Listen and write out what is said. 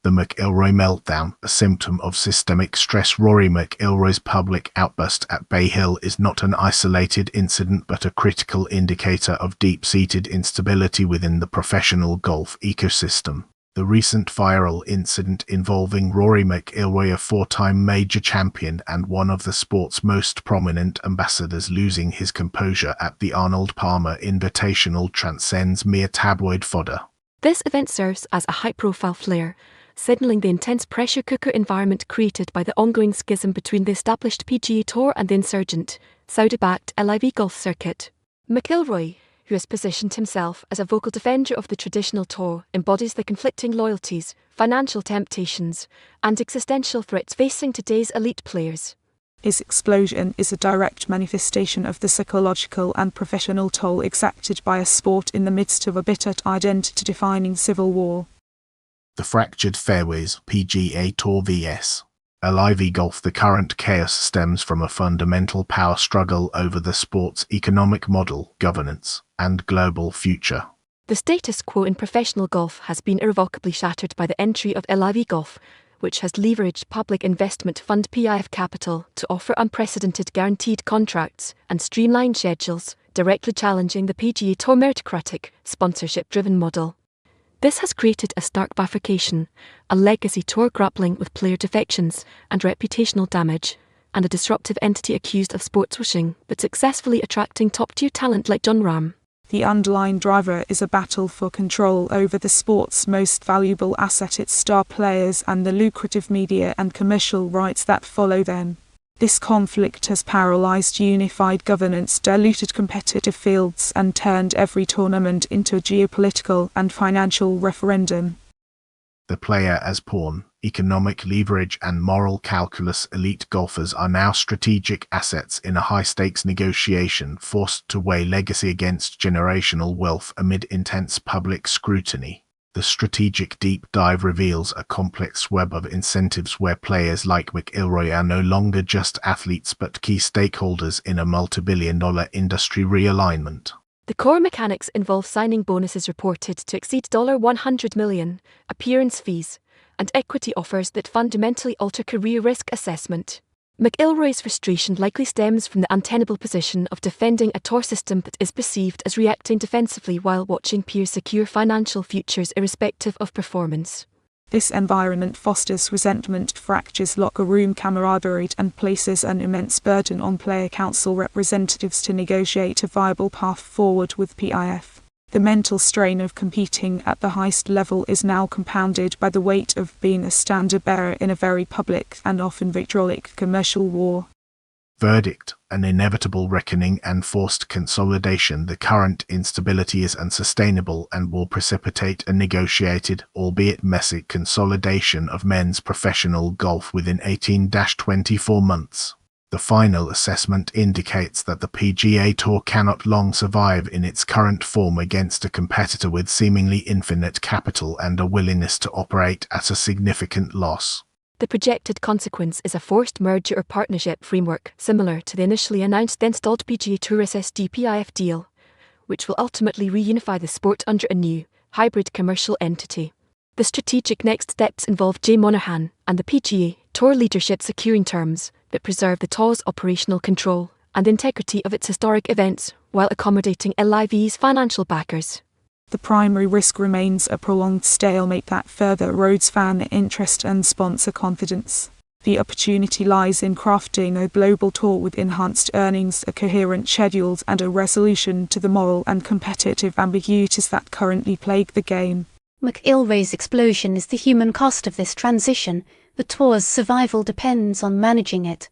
The McIlroy Meltdown, a symptom of systemic stress. Rory McIlroy's public outburst at Bay Hill is not an isolated incident but a critical indicator of deep-seated instability within the professional golf ecosystem. The recent viral incident involving Rory McIlroy, a four-time major champion and one of the sport's most prominent ambassadors, losing his composure at the Arnold Palmer Invitational, transcends mere tabloid fodder. This event serves as a high-profile flare, signalling the intense pressure cooker environment created by the ongoing schism between the established PGA Tour and the insurgent, Saudi-backed LIV golf circuit. McIlroy, who has positioned himself as a vocal defender of the traditional tour, embodies the conflicting loyalties, financial temptations, and existential threats facing today's elite players. His explosion is a direct manifestation of the psychological and professional toll exacted by a sport in the midst of a bitter identity-defining civil war. The fractured fairways, PGA Tour vs. LIV Golf. The current chaos stems from a fundamental power struggle over the sport's economic model, governance, and global future. The status quo in professional golf has been irrevocably shattered by the entry of LIV Golf, which has leveraged public investment fund PIF capital to offer unprecedented guaranteed contracts and streamlined schedules, directly challenging the PGA Tour meritocratic, sponsorship-driven model. This has created a stark bifurcation, a legacy tour grappling with player defections and reputational damage, and a disruptive entity accused of sports washing but successfully attracting top-tier talent like Jon Rahm. The underlying driver is a battle for control over the sport's most valuable asset, its star players, and the lucrative media and commercial rights that follow them. This conflict has paralyzed unified governance, diluted competitive fields, and turned every tournament into a geopolitical and financial referendum. The player as pawn, economic leverage, and moral calculus. Elite golfers are now strategic assets in a high-stakes negotiation, forced to weigh legacy against generational wealth amid intense public scrutiny. The strategic deep dive reveals a complex web of incentives where players like McIlroy are no longer just athletes but key stakeholders in a multi-billion-dollar industry realignment. The core mechanics involve signing bonuses reported to exceed $100 million, appearance fees, and equity offers that fundamentally alter career risk assessment. McIlroy's frustration likely stems from the untenable position of defending a tour system that is perceived as reacting defensively while watching peers secure financial futures irrespective of performance. This environment fosters resentment, fractures locker room camaraderie, and places an immense burden on player council representatives to negotiate a viable path forward with PIF. The mental strain of competing at the highest level is now compounded by the weight of being a standard-bearer in a very public and often vitriolic commercial war. Verdict: an inevitable reckoning and forced consolidation. The current instability is unsustainable and will precipitate a negotiated, albeit messy, consolidation of men's professional golf within 18-24 months. The final assessment indicates that the PGA Tour cannot long survive in its current form against a competitor with seemingly infinite capital and a willingness to operate at a significant loss. The projected consequence is a forced merger or partnership framework similar to the initially announced then stalled PGA Tour SSD-PIF deal, which will ultimately reunify the sport under a new, hybrid commercial entity. The strategic next steps involve Jay Monahan and the PGA Tour leadership securing terms that preserve the tour's operational control and integrity of its historic events while accommodating LIV's financial backers. The primary risk remains a prolonged stalemate that further erodes fan interest and sponsor confidence. The opportunity lies in crafting a global tour with enhanced earnings, a coherent schedule, and a resolution to the moral and competitive ambiguities that currently plague the game. McIlroy's explosion is the human cost of this transition. The tour's survival depends on managing it.